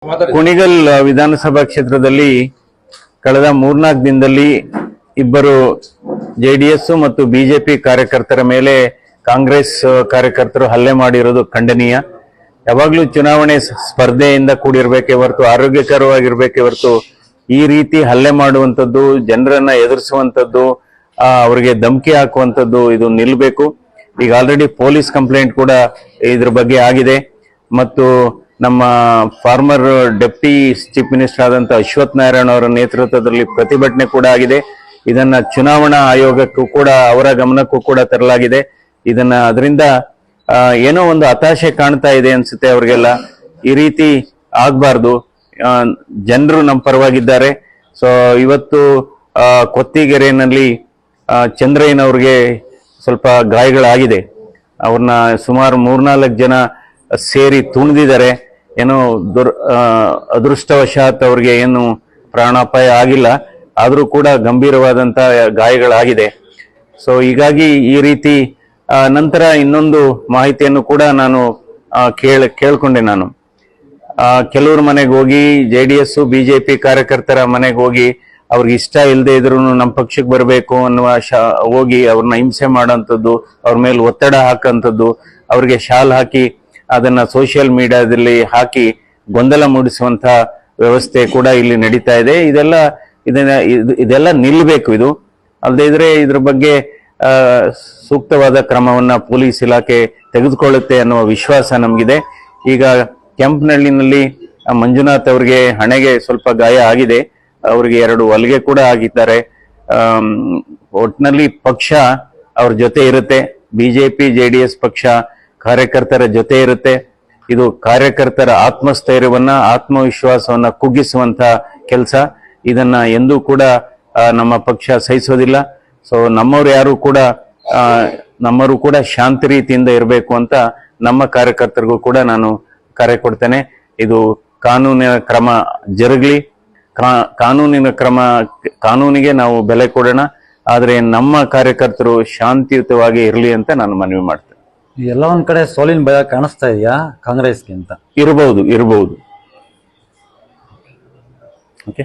ಕುಣಿಗಲ್ ವಿಧಾನಸಭಾ ಕ್ಷೇತ್ರದಲ್ಲಿ ಕಳೆದ 3-4 ದಿನದಲ್ಲಿ ಇಬ್ಬರು ಜೆಡಿಎಸ್ ಮತ್ತು ಬಿಜೆಪಿ ಕಾರ್ಯಕರ್ತರ ಮೇಲೆ ಕಾಂಗ್ರೆಸ್ ಕಾರ್ಯಕರ್ತರು ಹಲ್ಲೆ ಮಾಡಿರೋದು ಖಂಡನೀಯ. ಯಾವಾಗಲೂ ಚುನಾವಣೆ ಸ್ಪರ್ಧೆಯಿಂದ ಕೂಡಿರಬೇಕೇ ಹೊರತು ಆರೋಗ್ಯಕರವಾಗಿರಬೇಕೇ ಹೊರತು ಈ ರೀತಿ ಹಲ್ಲೆ ಮಾಡುವಂಥದ್ದು, ಜನರನ್ನ ಎದುರಿಸುವಂಥದ್ದು, ಅವರಿಗೆ ಧಮಕಿ ಹಾಕುವಂಥದ್ದು ಇದು ನಿಲ್ಲಬೇಕು. ಈಗ ಆಲ್ರೆಡಿ ಪೊಲೀಸ್ ಕಂಪ್ಲೇಂಟ್ ಕೂಡ ಇದ್ರ ಬಗ್ಗೆ ಆಗಿದೆ ಮತ್ತು ನಮ್ಮ ಫಾರ್ಮರ್ ಡೆಪ್ಟಿ ಚೀಫ್ ಮಿನಿಸ್ಟರ್ ಆದಂತ ಅಶ್ವಥ್ ನಾರಾಯಣ ಅವರ ನೇತೃತ್ವದಲ್ಲಿ ಪ್ರತಿಭಟನೆ ಕೂಡ ಆಗಿದೆ. ಇದನ್ನ ಚುನಾವಣಾ ಆಯೋಗಕ್ಕೂ ಕೂಡ ಅವರ ಗಮನಕ್ಕೂ ಕೂಡ ತರಲಾಗಿದೆ. ಅದರಿಂದ ಏನೋ ಒಂದು ಹತಾಶೆ ಕಾಣ್ತಾ ಇದೆ ಅನ್ಸುತ್ತೆ ಅವ್ರಿಗೆಲ್ಲ. ಈ ರೀತಿ ಆಗ್ಬಾರ್ದು. ಜನರು ನಮ್ಮ ಪರವಾಗಿದ್ದಾರೆ. ಸೊ ಇವತ್ತು ಕೊತ್ತಿಗೆರೆನಲ್ಲಿ ಚಂದ್ರಯ್ಯನವ್ರಿಗೆ ಸ್ವಲ್ಪ ಗಾಯಗಳಾಗಿದೆ. ಅವ್ರನ್ನ ಸುಮಾರು 3-4 ಜನ ಸೇರಿ ತುಣಿದಿದ್ದಾರೆ. ಏನೋ ಅದೃಷ್ಟವಶಾತ್ ಅವ್ರಿಗೆ ಏನು ಪ್ರಾಣಾಪಾಯ ಆಗಿಲ್ಲ, ಆದ್ರೂ ಕೂಡ ಗಂಭೀರವಾದಂತ ಗಾಯಗಳಾಗಿದೆ. ಸೊ ಹೀಗಾಗಿ ಈ ರೀತಿ ನಂತರ ಇನ್ನೊಂದು ಮಾಹಿತಿಯನ್ನು ಕೂಡ ನಾನು ಕೇಳ್ಕೊಂಡೆ. ನಾನು ಕೆಲವ್ರ ಮನೆಗೆ ಹೋಗಿ ಜೆಡಿಎಸ್ ಬಿಜೆಪಿ ಕಾರ್ಯಕರ್ತರ ಮನೆಗೆ ಹೋಗಿ ಅವ್ರಿಗೆ ಇಷ್ಟ ಇಲ್ಲದೆ ಇದ್ರು ನಮ್ಮ ಪಕ್ಷಕ್ಕೆ ಬರಬೇಕು ಅನ್ನುವ ಹೋಗಿ ಅವ್ರನ್ನ ಹಿಂಸೆ ಮಾಡೋಂಥದ್ದು, ಅವ್ರ ಮೇಲೆ ಒತ್ತಡ ಹಾಕಂಥದ್ದು, ಅವ್ರಿಗೆ ಶಾಲ್ ಹಾಕಿ ಅದನ್ನ ಸೋಷಿಯಲ್ ಮೀಡಿಯಾದಲ್ಲಿ ಹಾಕಿ ಗೊಂದಲ ಮೂಡಿಸುವಂತ ವ್ಯವಸ್ಥೆ ಕೂಡ ಇಲ್ಲಿ ನಡೀತಾ ಇದೆ. ಇದೆಲ್ಲ ನಿಲ್ಲಬೇಕು. ಇದು ಅಲ್ಲದೆ ಇದ್ರೆ ಇದ್ರ ಬಗ್ಗೆ ಸೂಕ್ತವಾದ ಕ್ರಮವನ್ನ ಪೊಲೀಸ್ ಇಲಾಖೆ ತೆಗೆದುಕೊಳ್ಳುತ್ತೆ ಅನ್ನುವ ವಿಶ್ವಾಸ ನಮಗಿದೆ. ಈಗ ಕೆಂಪನಹಳ್ಳಿನಲ್ಲಿ ಮಂಜುನಾಥ್ ಅವರಿಗೆ ಹಣೆಗೆ ಸ್ವಲ್ಪ ಗಾಯ ಆಗಿದೆ. ಅವರಿಗೆ 2 ಹೊಲಿಗೆ ಕೂಡ ಆಗಿದ್ದಾರೆ. ಒಟ್ಟಿನಲ್ಲಿ ಪಕ್ಷ ಅವ್ರ ಜೊತೆ ಇರುತ್ತೆ. ಬಿಜೆಪಿ ಜೆಡಿಎಸ್ ಪಕ್ಷ ಕಾರ್ಯಕರ್ತರ ಜೊತೆ ಇರುತ್ತೆ. ಇದು ಕಾರ್ಯಕರ್ತರ ಆತ್ಮಸ್ಥೈರ್ಯವನ್ನ ಆತ್ಮವಿಶ್ವಾಸವನ್ನ ಕುಗ್ಗಿಸುವಂತ ಕೆಲಸ. ಇದನ್ನ ಎಂದೂ ಕೂಡ ನಮ್ಮ ಪಕ್ಷ ಸಹಿಸೋದಿಲ್ಲ. ಸೊ ನಮ್ಮವರು ಕೂಡ ಶಾಂತಿ ರೀತಿಯಿಂದ ಇರಬೇಕು ಅಂತ ನಮ್ಮ ಕಾರ್ಯಕರ್ತರಿಗೂ ಕೂಡ ನಾನು ಕರೆ ಕೊಡ್ತೇನೆ. ಇದು ಕಾನೂನಿನ ಕ್ರಮ ಜರುಗಲಿ. ಕಾನೂನಿಗೆ ನಾವು ಬೆಲೆ ಕೊಡೋಣ. ಆದ್ರೆ ನಮ್ಮ ಕಾರ್ಯಕರ್ತರು ಶಾಂತಿಯುತವಾಗಿ ಇರಲಿ ಅಂತ ನಾನು ಮನವಿ ಮಾಡ್ತೇನೆ. ಎಲ್ಲ ಒಂದ್ ಕಡೆ ಸೋಲಿನ ಭಯ ಕಾಣಿಸ್ತಾ ಇದೆಯಾ ಕಾಂಗ್ರೆಸ್ಗೆ ಅಂತ? ಇರಬಹುದು. ಓಕೆ.